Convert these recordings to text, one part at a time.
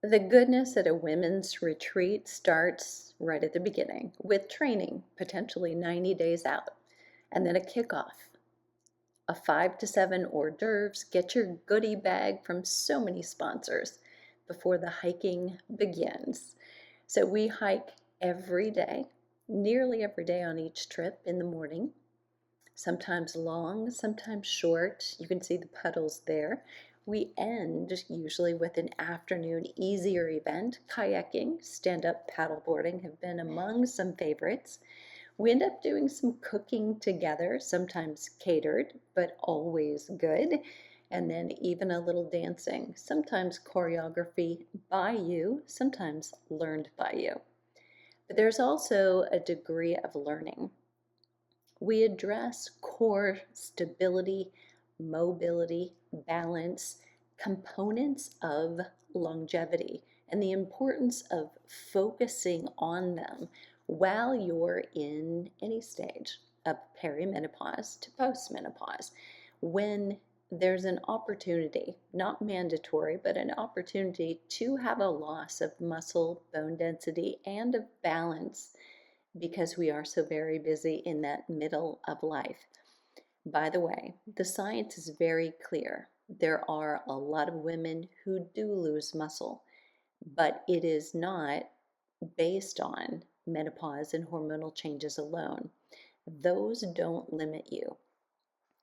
The goodness at a women's retreat starts right at the beginning with training, potentially 90 days out, and then a kickoff, a 5 to 7 hors d'oeuvres. Get your goodie bag from so many sponsors before the hiking begins. So we hike every day, nearly every day on each trip in the morning, sometimes long, sometimes short. You can see the puddles there. We end usually with an afternoon easier event. Kayaking, stand-up paddleboarding have been among some favorites. We end up doing some cooking together, sometimes catered, but always good. And then even a little dancing, sometimes choreography by you, sometimes learned by you. But there's also a degree of learning. We address core stability, mobility, balance, components of longevity, and the importance of focusing on them while you're in any stage of perimenopause to postmenopause. When there's an opportunity, not mandatory, but an opportunity to have a loss of muscle, bone density, and of balance because we are so very busy in that middle of life. By the way, the science is very clear. There are a lot of women who do lose muscle, but it is not based on menopause and hormonal changes alone. Those don't limit you.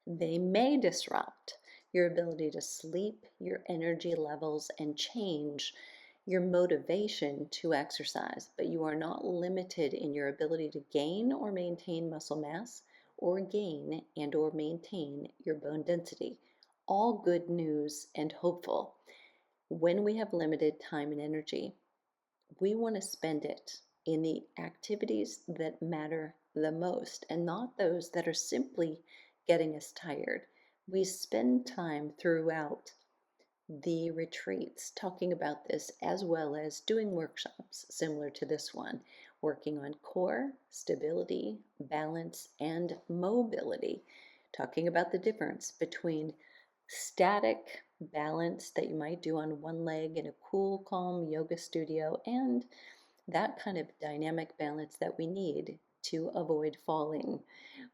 They may disrupt your ability to sleep, your energy levels, and change your motivation to exercise, but you are not limited in your ability to gain or maintain muscle mass or gain and or maintain your bone density. All good news and hopeful. When we have limited time and energy, we want to spend it in the activities that matter the most and not those that are simply getting us tired. We spend time throughout the retreats talking about this, as well as doing workshops similar to this one, working on core, stability, balance, and mobility, talking about the difference between static balance that you might do on one leg in a cool, calm yoga studio and that kind of dynamic balance that we need to avoid falling.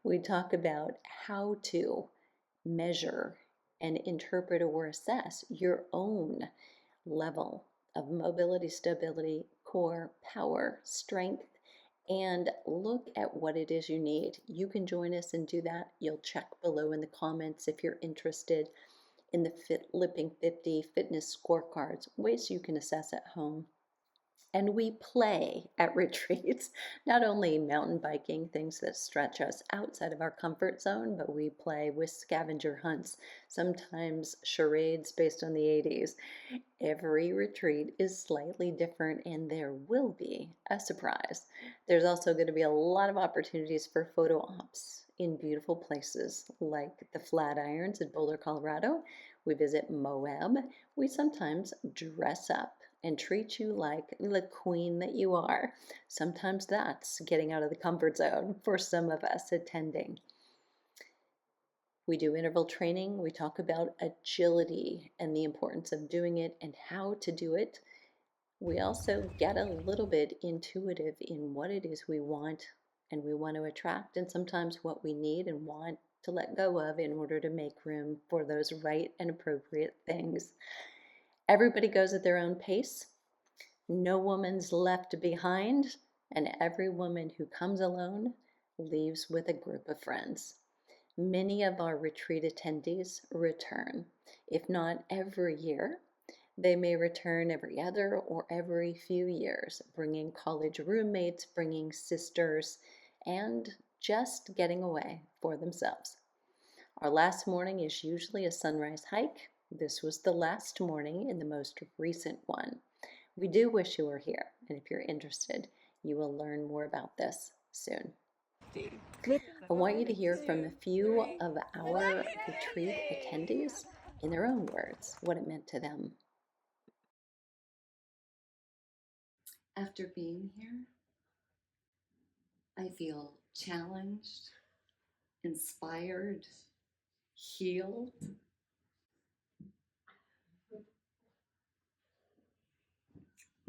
We talk about how to measure and interpret or assess your own level of mobility, stability, core, power, strength, and look at what it is you need. You can join us and do that. You'll check below in the comments if you're interested in the Lipping 50 fitness scorecards, ways you can assess at home. And we play at retreats, not only mountain biking, things that stretch us outside of our comfort zone, but we play with scavenger hunts, sometimes charades based on the 80s. Every retreat is slightly different and there will be a surprise. There's also going to be a lot of opportunities for photo ops in beautiful places like the Flatirons in Boulder, Colorado. We visit Moab. We sometimes dress up and treat you like the queen that you are. Sometimes that's getting out of the comfort zone for some of us attending. We do interval training. We talk about agility and the importance of doing it and how to do it. We also get a little bit intuitive in what it is we want and we want to attract, and sometimes what we need and want to let go of in order to make room for those right and appropriate things. Everybody goes at their own pace. No woman's left behind, and every woman who comes alone leaves with a group of friends. Many of our retreat attendees return, if not every year. They may return every other or every few years, bringing college roommates, bringing sisters, and just getting away for themselves. Our last morning is usually a sunrise hike. This was the last morning in the most recent one. We do wish you were here, and if you're interested, you will learn more about this soon. I want you to hear from a few of our retreat attendees in their own words what it meant to them. After being here, I feel challenged, inspired, healed.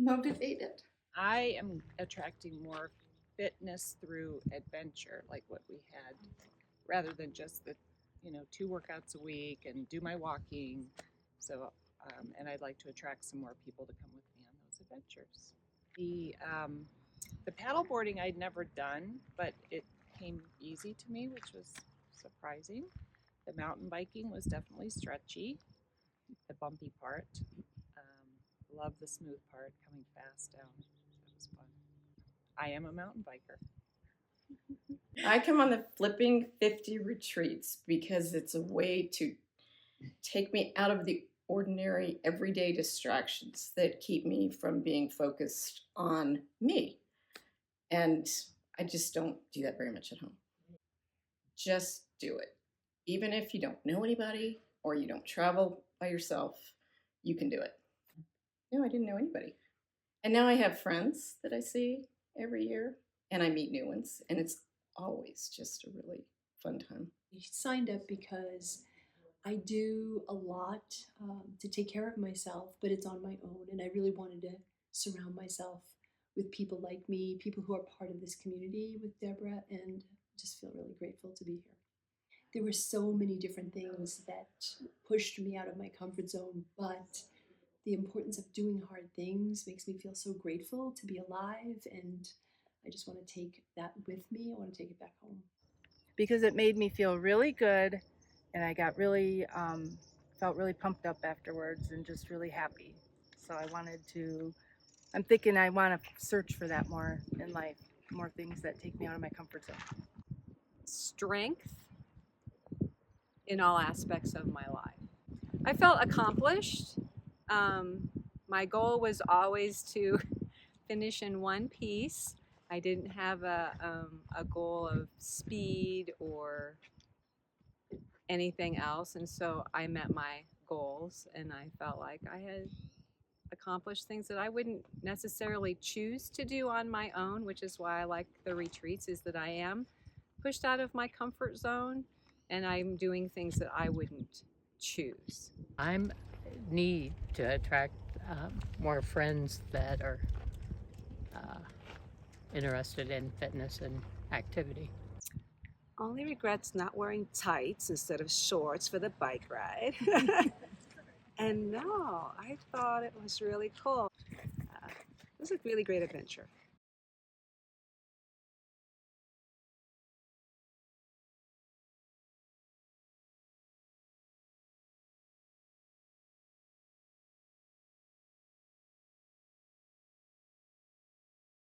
motivated. I am attracting more fitness through adventure, like what we had, rather than just the, 2 workouts a week and do my walking. So, and I'd like to attract some more people to come with me on those adventures. The paddleboarding I'd never done, but it came easy to me, which was surprising. The mountain biking was definitely stretchy, the bumpy part. Love the smooth part coming fast down. That was fun. I am a mountain biker. I come on the Flipping 50 retreats because it's a way to take me out of the ordinary everyday distractions that keep me from being focused on me. And I just don't do that very much at home. Just do it. Even if you don't know anybody or you don't travel by yourself, you can do it. No, I didn't know anybody. And now I have friends that I see every year and I meet new ones. And it's always just a really fun time. I signed up because I do a lot to take care of myself, but it's on my own. And I really wanted to surround myself with people like me, people who are part of this community with Deborah, and just feel really grateful to be here. There were so many different things that pushed me out of my comfort zone, but the importance of doing hard things makes me feel so grateful to be alive, and I just want to take that with me. I want to take it back home. Because it made me feel really good, and I got really, felt really pumped up afterwards and just really happy. So I'm thinking I want to search for that more in life, more things that take me out of my comfort zone. Strength in all aspects of my life. I felt accomplished. My goal was always to finish in one piece. I didn't have a goal of speed or anything else, and so I met my goals, and I felt like I had accomplished things that I wouldn't necessarily choose to do on my own, which is why I like the retreats, is that I am pushed out of my comfort zone and I'm doing things that I wouldn't choose. I need to attract more friends that are interested in fitness and activity. Only regrets not wearing tights instead of shorts for the bike ride. And no, I thought it was really cool. It was a really great adventure.